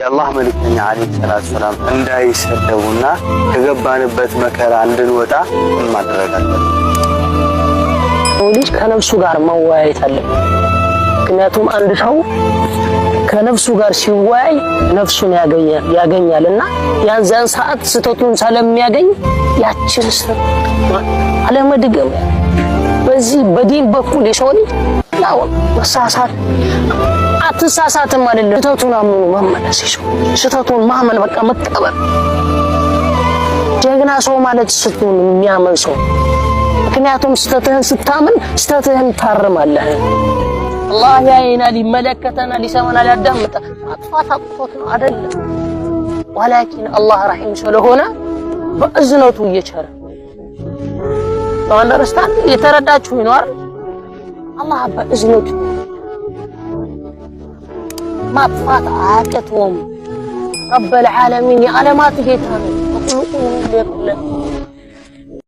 የአላህ መልእክተኛ አለይሂ ሰላቱ ሰላም እንዳይሰደቡና ከገባንበት መከራ እንድንወጣ ማድረግ አለብን። ልጅ ከነፍሱ ጋር መወያየት አለበት። ምክንያቱም አንድ ሰው ከነፍሱ ጋር ሲወያይ ነፍሱን ያገኛልና ያንዛን ሰዓት ስተቱን ስለሚያገኝ ያችን አለመድገም በዚህ በዲን በኩል የሰው ልጅ ያው መሳሳት አትሳሳትም አይደለም ስተቱን አምኖ መመለስ ይሰው ስተቱን ማመን በቃ መቀበል ጀግና ሰው ማለት ስተቱን የሚያመን ሰው ምክንያቱም ስተትህን ስታምን ስተትህን ታርማለህ አላህ ያይናል ይመለከተናል ይሰማናል ያዳምጣል አጥፋት አጥፎት ነው አይደለም ወላኪን አላህ ረሂም ስለሆነ በእዝነቱ እየቸረ አንደርስታንድ የተረዳችሁ ይኖር አላህ በእዝነቱ ማጥፋት አያቅተውም ረብ العالمين የዓለማት ጌታ ነው ሁሉ